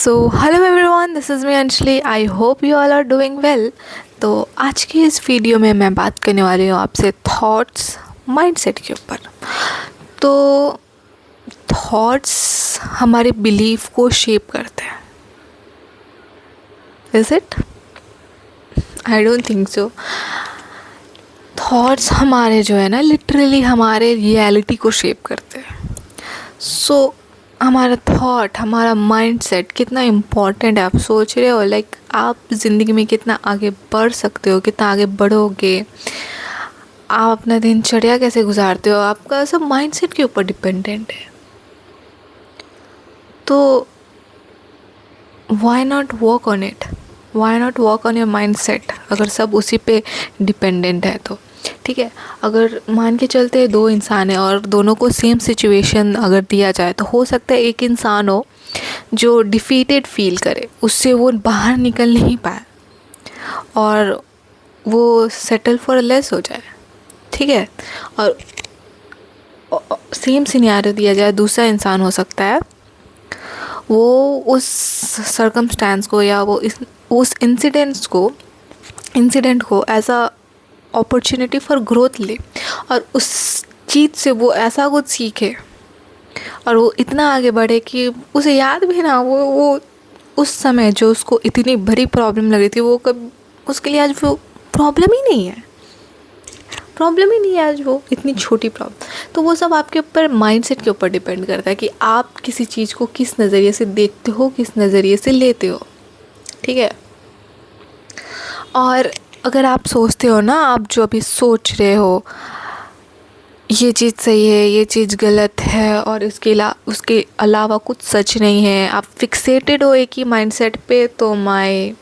So hello everyone, this is me Anjali. I hope you all are doing well. तो आज की इस video में मैं बात करने वाली हूँ आपसे थॉट्स माइंडसेट के ऊपर। तो थॉट्स हमारे बिलीफ को शेप करते हैं। Is it? I don't think so. Thoughts हमारे जो है ना, लिटरली हमारे रियलिटी को शेप करते हैं। सो हमारा थॉट, हमारा माइंडसेट कितना इम्पॉर्टेंट है। आप सोच रहे हो लाइक आप ज़िंदगी में कितना आगे बढ़ सकते हो, कितना आगे बढ़ोगे, आप अपना दिनचर्या कैसे गुजारते हो, आपका सब माइंडसेट के ऊपर डिपेंडेंट है। तो why not work on it, why not work on your mindset अगर सब उसी पे डिपेंडेंट है तो। ठीक है, अगर मान के चलते दो इंसान हैं और दोनों को सेम सिचुएशन अगर दिया जाए तो हो सकता है एक इंसान हो जो डिफीटेड फील करे, उससे वो बाहर निकल नहीं पाए और वो सेटल फॉर लेस हो जाए। ठीक है, और सेम सिनेरियो दिया जाए, दूसरा इंसान हो सकता है वो उस सर्कमस्टेंस को या वो उस इंसिडेंट को as a opportunity for growth ले और उस चीज़ से वो ऐसा कुछ सीखे और वो इतना आगे बढ़े कि उसे याद भी ना वो उस समय जो उसको इतनी बड़ी प्रॉब्लम लगी थी वो कब उसके लिए आज वो प्रॉब्लम ही नहीं है, प्रॉब्लम ही नहीं है आज वो इतनी छोटी प्रॉब्लम। तो वो सब आपके ऊपर माइंडसेट के ऊपर डिपेंड करता है कि आप किसी चीज़ को किस नज़रिए से देखते हो, किस नज़रिए से लेते हो। ठीक है, और अगर आप सोचते हो ना, आप जो अभी सोच रहे हो ये चीज़ सही है, ये चीज़ गलत है और उसके अलावा कुछ सच नहीं है, आप फिक्सेटेड हो एक ही माइंडसेट पे, तो my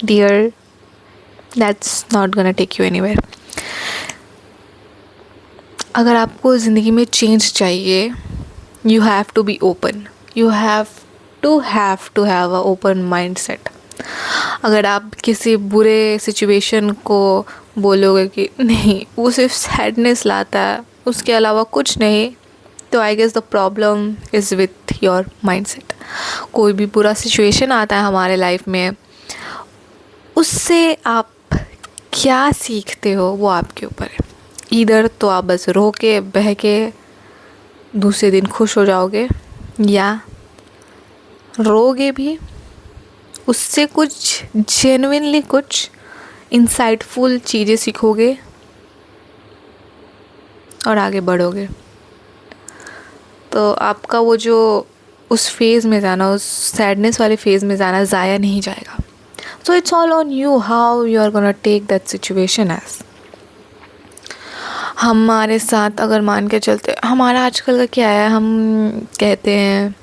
dear that's not gonna take you anywhere. अगर आपको ज़िंदगी में चेंज चाहिए, you have to be open, you have to have a open mindset. अगर आप किसी बुरे सिचुएशन को बोलोगे कि नहीं वो सिर्फ सैडनेस लाता है, उसके अलावा कुछ नहीं, तो I guess the problem is with your mindset. कोई भी बुरा सिचुएशन आता है हमारे लाइफ में, उससे आप क्या सीखते हो वो आपके ऊपर है। इधर तो आप बस रो के बह के दूसरे दिन खुश हो जाओगे, या रोगे भी, उससे कुछ जेन्युइनली कुछ इंसाइटफुल चीज़ें सीखोगे और आगे बढ़ोगे। तो आपका वो जो उस फेज़ में जाना, उस सैडनेस वाले फेज़ में जाना ज़ाया नहीं जाएगा। So it's all on you how you are gonna take that situation as. हमारे साथ अगर मान के चलते, हमारा आजकल का क्या है, हम कहते हैं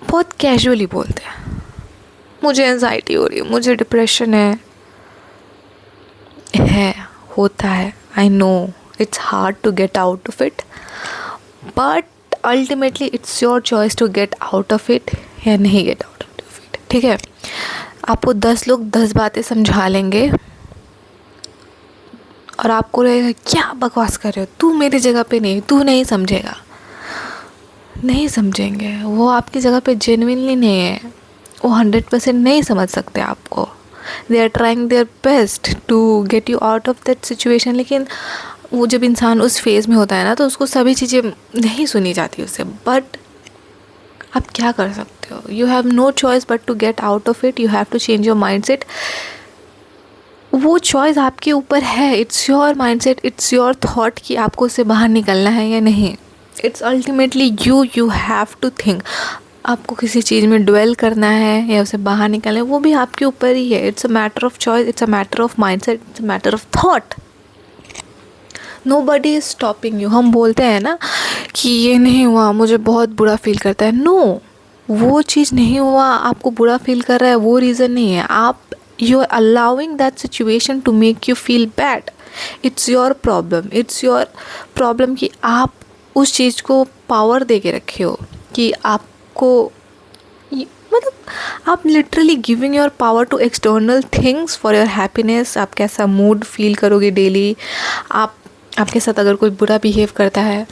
बहुत कैजुअली बोलते हैं, मुझे एंजाइटी हो रही है, मुझे डिप्रेशन है, होता है। I know it's hard to get out of it, but ultimately it's your choice to get out of it या नहीं गेट आउट ऑफ इट। ठीक है, आपको 10 लोग 10 बातें समझा लेंगे और आपको रहेगा क्या बकवास कर रहे हो, तू मेरी जगह पे नहीं, तू नहीं समझेगा। नहीं समझेंगे, वो आपकी जगह पे जेन्युइनली नहीं है, वो 100% नहीं समझ सकते आपको। They are trying their best to get you out of that situation, लेकिन वो जब इंसान उस फेज़ में होता है ना, तो उसको सभी चीज़ें नहीं सुनी जाती उससे। बट आप क्या कर सकते हो, you have no choice but to get out of it, you have to change your mindset. वो चॉइस आपके ऊपर है, it's your mindset, it's your thought कि आपको उससे बाहर निकलना है या नहीं। It's ultimately you have to think. आपको किसी चीज़ में ड्वेल करना है या उसे बाहर निकालना है, वो भी आपके ऊपर ही है। It's a matter of choice, it's a matter of mindset, it's a matter of thought. Nobody is stopping you. हम बोलते हैं ना कि ये नहीं हुआ, मुझे बहुत बुरा फील करता है। नो, वो चीज़ नहीं हुआ, आपको बुरा फील कर रहा है, वो रीज़न नहीं है। आप you are allowing that situation to make you feel bad. It's your problem, it's your problem कि आप उस चीज़ को पावर दे के रखे हो कि आपको, मतलब आप literally giving your power to external things for your happiness. आप कैसा मूड फील करोगे डेली, आपके साथ अगर कोई बुरा बिहेव करता है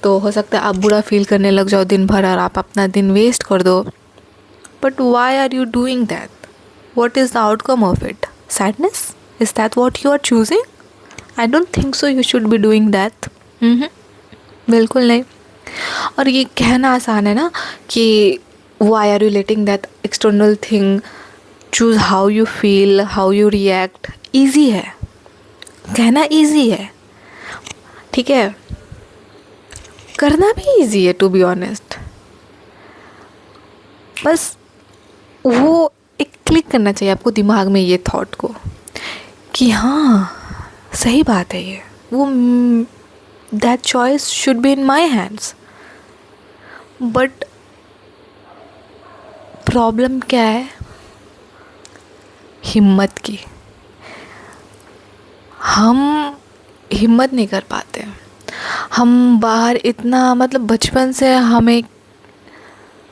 तो हो सकता है आप बुरा फील करने लग जाओ दिन भर और आप अपना दिन वेस्ट कर दो. But why are you doing that? What is the outcome of it? Sadness? Is that what you are choosing? I don't think so you should be doing that. बिल्कुल नहीं. और ये कहना आसान है ना कि why are you letting that external thing choose how you feel, how you react. Easy है कहना, ईजी है, ठीक है. करना भी ईजी है टू बी ऑनेस्ट. बस वो एक क्लिक करना चाहिए आपको दिमाग में ये थॉट को कि हाँ सही बात है ये, वो that choice should be in my hands. But problem क्या है? हिम्मत की. हम हिम्मत नहीं कर पाते. हम बाहर इतना, मतलब बचपन से हमें,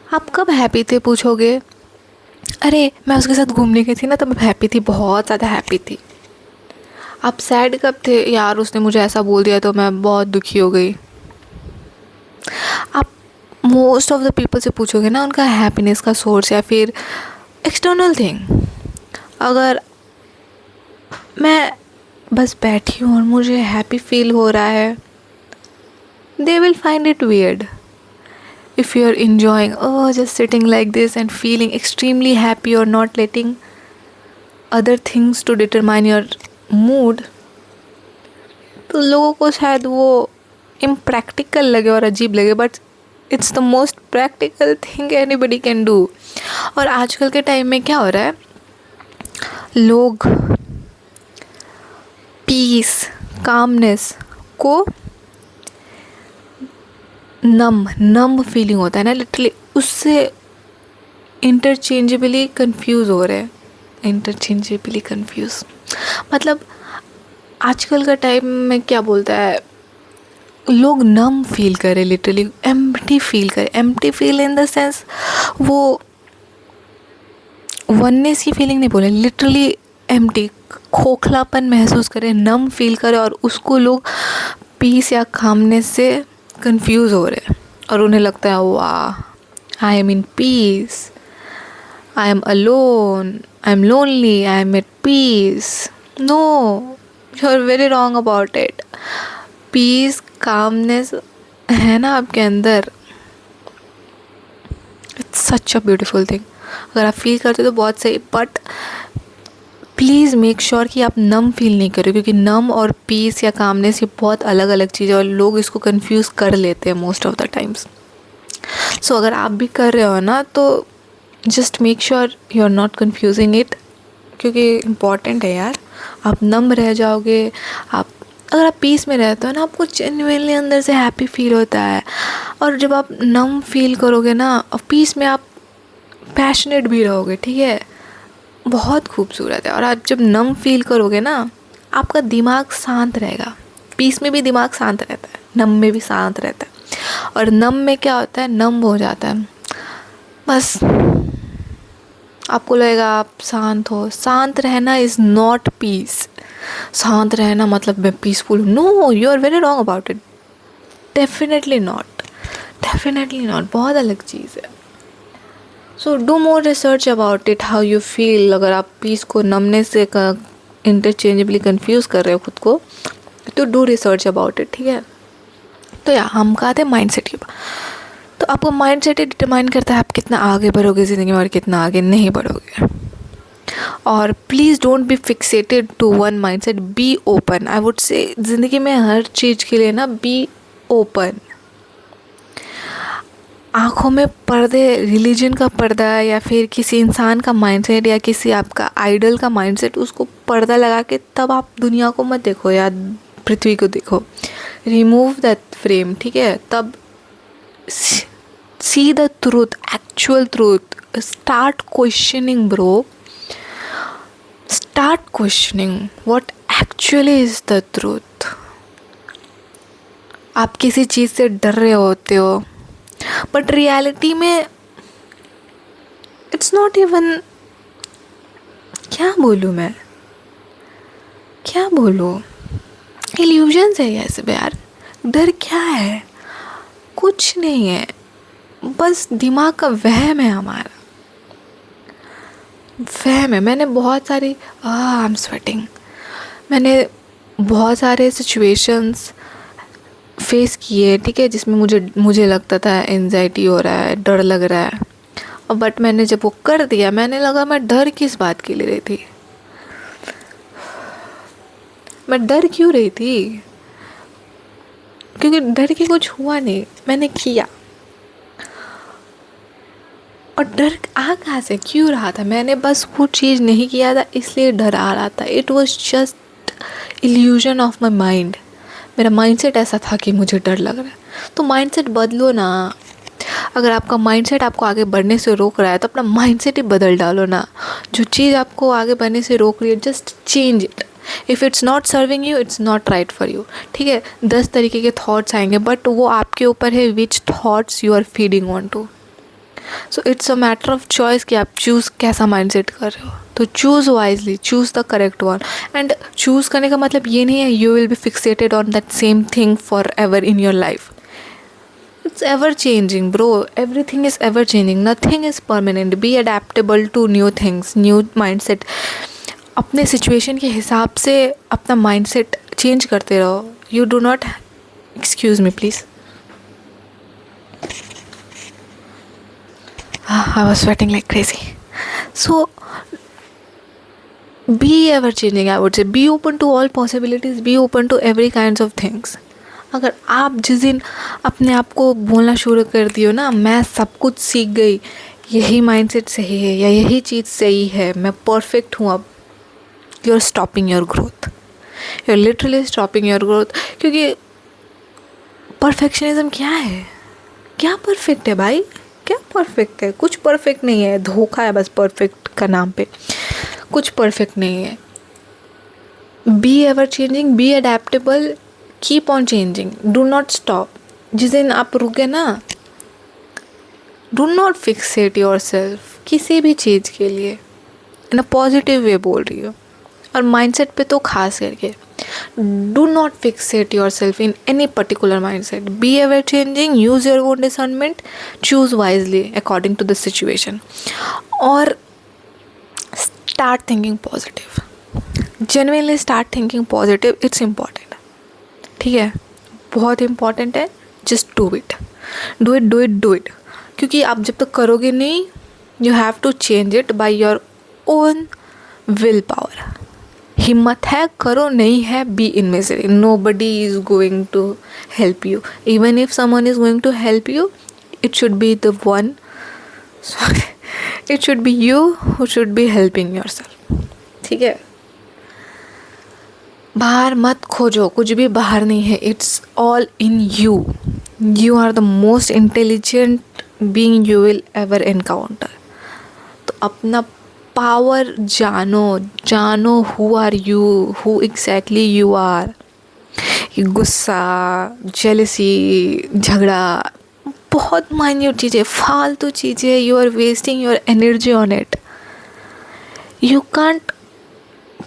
आप कब हैप्पी थे पूछोगे? अरे मैं उसके साथ घूमने गई थी ना, तो मैं हैप्पी थी, बहुत ज़्यादा हैप्पी थी. आप सैड कब थे? यार उसने मुझे ऐसा बोल दिया तो मैं बहुत दुखी हो गई. आप मोस्ट ऑफ द पीपल से पूछोगे ना उनका हैप्पीनेस का सोर्स या फिर एक्सटर्नल थिंग. अगर मैं बस बैठी हूँ और मुझे हैप्पी फील हो रहा है, they will find it weird. If you're enjoying, just sitting like this and feeling extremely happy or not letting other things to determine your mood, तो लोगों को शायद वो impractical लगे और अजीब लगे, but it's the most practical thing anybody can do. और आजकल के टाइम में क्या हो रहा है, लोग पीस, कामनेस को नम फीलिंग होता है ना, लिटरली उससे इंटरचेंजेबली कंफ्यूज हो रहे हैं. इंटरचेंजेबली कंफ्यूज मतलब आजकल का टाइम में क्या बोलता है, लोग नम फील करें, लिटरली एम्प्टी फील करें. Empty feel in the sense वो वननेस की फीलिंग नहीं बोले, लिटरली एम्प्टी, खोखलापन महसूस करें, नम फील करें, और उसको लोग पीस या कामनेस से कंफ्यूज हो रहे हैं. और उन्हें लगता है वाह, I am in peace, I am alone, I am lonely, I am at peace. No, you are very wrong about it. Peace, calmness है ना आपके अंदर, it's such a beautiful thing. अगर आप फील करते हो तो बहुत सही, बट प्लीज़ मेक श्योर कि आप नम फील नहीं करो, क्योंकि नम और पीस या कामनेस ये बहुत अलग अलग चीज़ें और लोग इसको कंफ्यूज कर लेते हैं most of the times. So अगर आप भी कर रहे हो ना, तो just make sure you are not confusing it, क्योंकि इम्पॉर्टेंट है यार. आप नम रह जाओगे. अगर आप पीस में रहते हो ना, आपको जेन्युइनली अंदर से हैप्पी फील होता है. और जब आप नम फील करोगे ना, और पीस में आप पैशनेट भी रहोगे, ठीक है, बहुत खूबसूरत है. और आप जब नम फील करोगे ना, आपका दिमाग शांत रहेगा. पीस में भी दिमाग शांत रहता है, नम में भी शांत रहता है. और नम में क्या होता है, नम हो जाता है. बस आपको लगेगा आप शांत हो. शांत रहना इज़ नॉट पीस. शांत रहना मतलब मैं peaceful. No, you are very wrong about it. Definitely not, definitely not. बहुत अलग चीज़ है. So do more research about it, how you feel. अगर आप पीस को नमने से इंटरचेंजेबली कंफ्यूज कर रहे हो खुद को, तो डू रिसर्च अबाउट इट, ठीक है. तो या हम कहा थे माइंड सेट के ऊपर. तो आपको माइंड सेट ही डिटरमाइन करता है आप कितना आगे बढ़ोगे ज़िंदगी में और कितना आगे नहीं बढ़ोगे. और please don't be fixated to one mind set. Be open. I would say ज़िंदगी में हर चीज़ के लिए ना, बी ओपन. आँखों में पर्दे, रिलीजन का पर्दा या फिर किसी इंसान का माइंडसेट या किसी आपका आइडल का माइंडसेट, उसको पर्दा लगा के तब आप दुनिया को मत देखो या पृथ्वी को देखो. रिमूव दैट फ्रेम, ठीक है. तब see the truth, actual truth. Start questioning bro. Start questioning what actually is the truth. आप किसी चीज़ से डर रहे होते हो, बट रियलिटी में इट्स नॉट इवन, क्या बोलूँ मैं, क्या बोलूँ, इल्यूजन्स है ये सब यार. डर क्या है? कुछ नहीं है, बस दिमाग का वहम है हमारा, वहम है। मैंने बहुत सारी आई एम स्वेटिंग, मैंने बहुत सारे सिचुएशंस फेस किए, ठीक है, जिसमें मुझे लगता था एंजाइटी हो रहा है, डर लग रहा है, और बट मैंने जब वो कर दिया, मैंने लगा मैं डर किस बात के लिए रही थी, मैं डर क्यों रही थी, क्योंकि डर के कुछ हुआ नहीं, मैंने किया। और डर आ कहाँ से, क्यों रहा था, मैंने बस वो चीज़ नहीं किया था इसलिए डर आ रहा था। It was just illusion of my mind. मेरा माइंडसेट ऐसा था कि मुझे डर लग रहा है। तो माइंडसेट बदलो ना। अगर आपका माइंडसेट आपको आगे बढ़ने से रोक रहा है तो अपना माइंडसेट ही बदल डालो ना। जो चीज़ आपको आगे बढ़ने से रोक रही है, just change it. If it's not serving you, it's not right for you. ठीक है, 10 तरीके के थॉट्स आएंगे, बट वो आपके ऊपर है which thoughts you are feeding on to. So it's a matter of choice कि आप चूज़ कैसा माइंडसेट कर रहे हो। तो choose wisely, choose the correct one. And choose करने का मतलब ये नहीं है you will be fixated on that same thing for ever in your life. It's ever changing, bro. Everything is ever changing. Nothing is permanent. Be adaptable to new things, new mindset. अपने situation के हिसाब से अपना mindset change करते रहो. You do not, excuse me please. I was sweating like crazy. So be ever changing, I would say. Be open to all possibilities. Be open to every kinds of things. अगर आप जिस दिन अपने आप को बोलना शुरू कर दियो ना, मैं सब कुछ सीख गई, यही माइंडसेट सही है या यही चीज़ सही है, मैं परफेक्ट हूँ, अब you are stopping your growth. You are literally stopping your growth. क्योंकि परफेक्शनिज्म क्या है? क्या परफेक्ट है भाई? क्या परफेक्ट है? कुछ परफेक्ट नहीं है, धोखा है बस परफेक्ट का नाम पे. कुछ परफेक्ट नहीं है. Be ever changing, be adaptable, keep on changing, do not stop. जिस दिन आप रुके ना, do not fixate your self किसी भी चीज़ के लिए. इन अ पॉजिटिव वे बोल रही हो, और माइंडसेट पे तो खास करके. Do not fixate your self in any particular mindset. Be ever changing, use your own discernment, choose wisely according to the situation, और start thinking positive. Genuinely start thinking positive. It's important. ठीक है, बहुत important है. Just do it, do it, do it, do it. क्योंकि आप जब तक करोगे नहीं, you have to change it by your own will power. हिम्मत है, करो. नहीं है, be in misery. Nobody is going to help you. Even if someone is going to help you, it should be the one, it should be you who should be helping yourself. ठीक है, बाहर मत खोजो, कुछ भी बाहर नहीं है. It's all in you. You are the most intelligent being you will ever encounter. तो अपना पावर जानो who are you, who exactly you are. गुस्सा, जेलसी, झगड़ा, बहुत माइन्यूट चीज़ें, फालतू चीज़ें. You are wasting your energy on it. You can't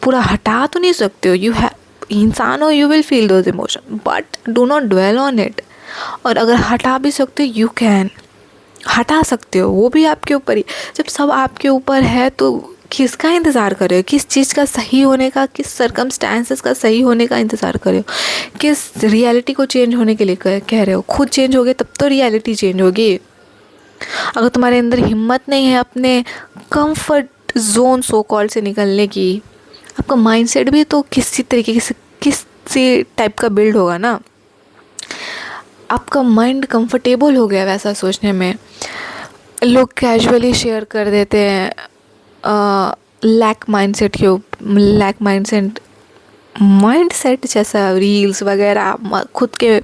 पूरा हटा तो नहीं सकते हो. यू हैव, इंसान हो, you will feel those emotion, but do not dwell on it. और अगर हटा भी सकते हो, यू कैन हटा सकते हो, वो भी आपके ऊपर ही. जब सब आपके ऊपर है तो किसका इंतज़ार कर रहे हो? किस चीज़ का सही होने का, किस सर्कमस्टांसेस का सही होने का इंतज़ार कर रहे हो? किस रियलिटी को चेंज होने के लिए कह रहे हो? खुद चेंज होगे तब तो रियलिटी चेंज होगी. अगर तुम्हारे अंदर हिम्मत नहीं है अपने कंफर्ट जोन सो कॉल्ड से निकलने की, आपका माइंडसेट भी तो किसी तरीके से, किसी टाइप का बिल्ड होगा ना. आपका माइंड कंफर्टेबल हो गया वैसा सोचने में. लोग कैजुअली शेयर कर देते हैं लैक माइंडसेट जैसा रील्स वगैरह, खुद के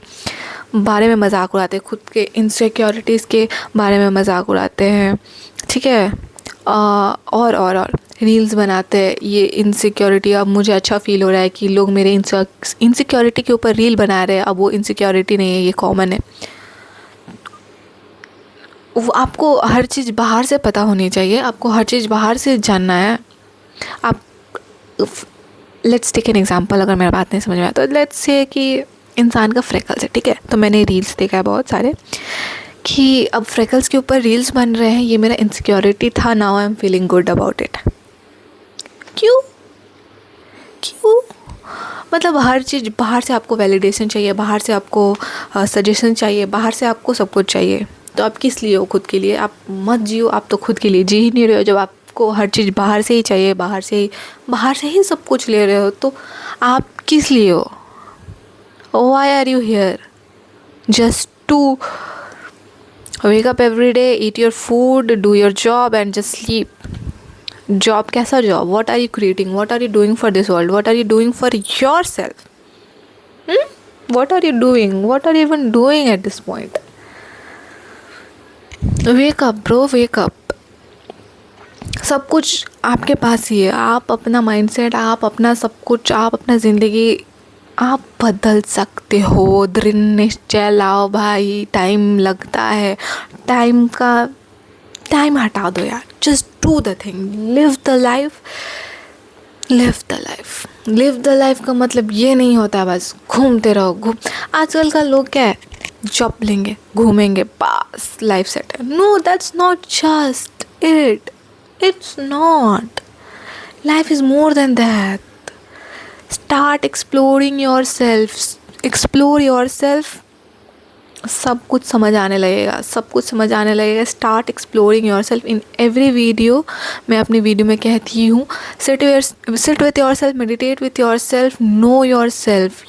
बारे में मजाक उड़ाते हैं, खुद के इनसिक्योरिटीज़ के बारे में मजाक उड़ाते हैं. ठीक है, और रील्स बनाते हैं. ये इनसिक्योरिटी, अब मुझे अच्छा फील हो रहा है कि लोग मेरे इनसिक्योरिटी के ऊपर रील बना रहे हैं. अब वो इनसिक्योरिटी नहीं है, ये कॉमन है. आपको हर चीज़ बाहर से पता होनी चाहिए, आपको हर चीज़ बाहर से जानना है. आप लेट्स टेक एन एग्जांपल. अगर मेरा बात नहीं समझ में आया तो लेट्स से कि इंसान का फ्रेकल्स है, ठीक है। तो मैंने रील्स देखा है बहुत सारे कि अब फ्रेकल्स के ऊपर रील्स बन रहे हैं, ये मेरा इनसिक्योरिटी था, now I am feeling good about it. क्यों क्यों? मतलब हर चीज़ बाहर से आपको वैलिडेशन चाहिए, बाहर से आपको सजेशन चाहिए, बाहर से आपको सब कुछ चाहिए। तो आप किस लिए हो? खुद के लिए आप मत जियो। आप तो खुद के लिए जी ही नहीं रहे हो। जब आपको हर चीज़ बाहर से ही चाहिए, बाहर से ही सब कुछ ले रहे हो, तो आप किस लिए हो? Why are you here? Just to wake up every day, eat your food, do your job and just sleep? Job कैसा job? What are you creating? What are you doing for this world? What are you doing for your self? What are you doing? What are you even doing at this point? Wake up bro, wake up. सब कुछ आपके पास ही है। आप अपना mindset, आप अपना सब कुछ, आप अपना ज़िंदगी आप बदल सकते हो। दृढ़ निश्चय लाओ भाई। टाइम लगता है, टाइम हटा दो यार। Just do the thing, live the life. Live the life का मतलब ये नहीं होता बस घूमते रहो। आजकल का लोग क्या है, जॉब लेंगे, घूमेंगे, बस लाइफ सेट है। No, that's not just it. It's not. Life is more than that. Start exploring yourself. Explore yourself. सब कुछ समझ आने लगेगा। Start exploring your self in every video. मैं अपनी वीडियो में कहती हूँ, sit with yourself, meditate with yourself, know yourself.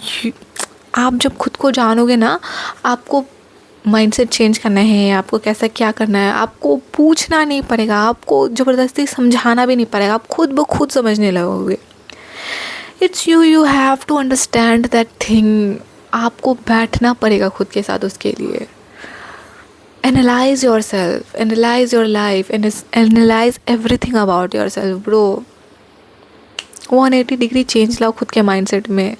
आप जब खुद को जानोगे ना, आपको माइंडसेट चेंज करना है, आपको कैसा क्या करना है, आपको पूछना नहीं पड़ेगा, आपको ज़बरदस्ती समझाना भी नहीं पड़ेगा, आप खुद ब खुद समझने लगोगे। It's you have to understand that thing. आपको बैठना पड़ेगा खुद के साथ उसके लिए। Analyse yourself, analyse your life, analyse everything about yourself bro. 180 degree change लाओ खुद के माइंडसेट में।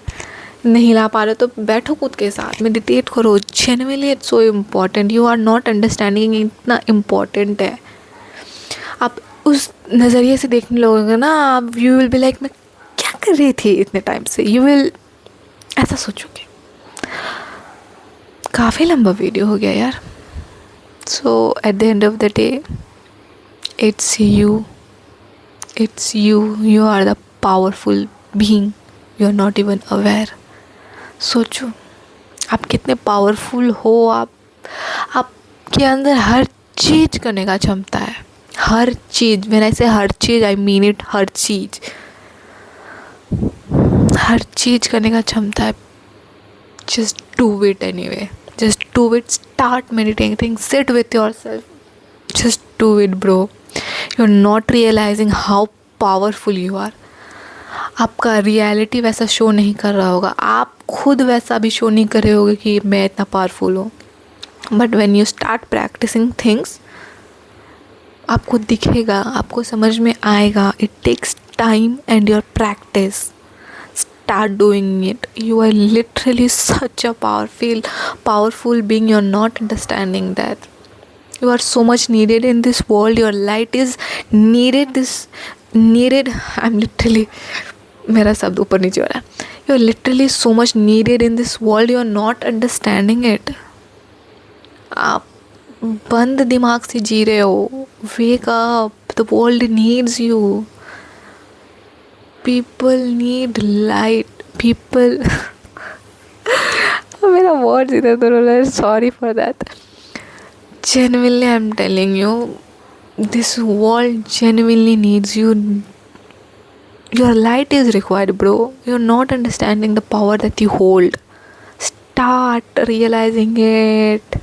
नहीं ला पा रहे तो बैठो खुद के साथ, मेडिटेट करो। Genuinely it's so important. You are not understanding, इतना इम्पॉर्टेंट है। आप उस नज़रिए से देखने लगोगे ना, आप यू विल बी लाइक मैं क्या कर रही थी इतने टाइम से, यू विल ऐसा सोचोगे। काफ़ी लंबा वीडियो हो गया यार। So at the end of the day, it's you are the powerful being. You are not even aware. सोचो आप कितने पावरफुल हो। आपके अंदर हर चीज़ करने का क्षमता है। हर चीज़, व्हेन आई से हर चीज़, आई मीन इट। हर चीज़ करने का क्षमता है। Just do it anyway. Just do it. Start meditating. Sit with yourself. Just do it, bro. You're not realizing how powerful you are. आपका रियलिटी वैसा शो नहीं कर रहा होगा, आप खुद वैसा भी शो नहीं कर रहे होगे कि मैं इतना पावरफुल हूँ। But when you start practising things, आपको दिखेगा, आपको समझ में आएगा। It takes time and your practice. Start doing it. You are literally such a powerful being. You're not understanding that. You are so much needed in this world. Your light is needed. I'm literally, मेरा शब्द ऊपर नीचे हो रहा है। You're literally so much needed in this world. You're not understanding it. आप बंद दिमाग से जी रहे हो। Wake up. The world needs you. People need light. People मेरा वर्ड इधर उधर हो रहा है, sorry for that. Genuinely I'm telling you, this world genuinely needs you. Your light is required, bro. You're not understanding the power that you hold. Start realizing it.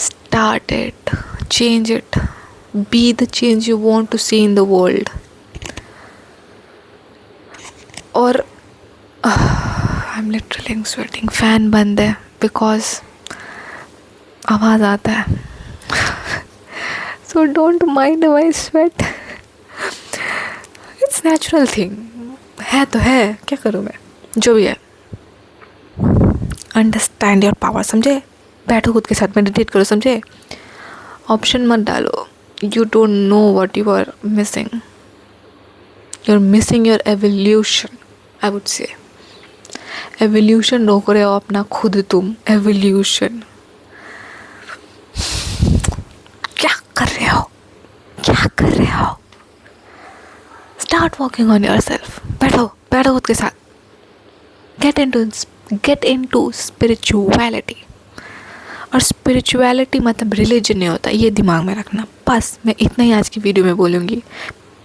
Start it. Change it. Be the change you want to see in the world. और I am literally sweating. Fan बंद है because आवाज़ आता है। So don't mind my sweat. It's natural thing है तो है, क्या करूँ मैं, जो भी है। अंडरस्टैंड योर पावर, समझे। बैठो खुद के साथ, मेडिटेट करो, समझे। ऑप्शन मत डालो। You don't know what you are missing. You're missing your evolution, I would say. Evolution रोक रहे हो अपना खुद तुम, एवोल्यूशन। क्या कर रहे हो, क्या कर रहे हो? Start working on yourself. बैठो बैठो खुद के साथ। Get in to spirituality. और स्पिरिचुअलिटी मतलब रिलीजन नहीं होता, ये दिमाग में रखना। बस मैं इतना ही आज की वीडियो में बोलूँगी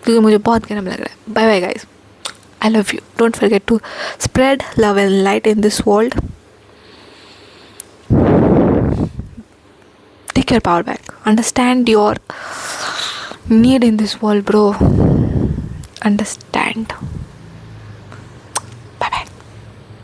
क्योंकि मुझे बहुत गर्म लग रहा है। Bye bye guys, I love you. Don't forget to spread love and light in this world. Take your power back. Understand your need in this world, bro. Understand.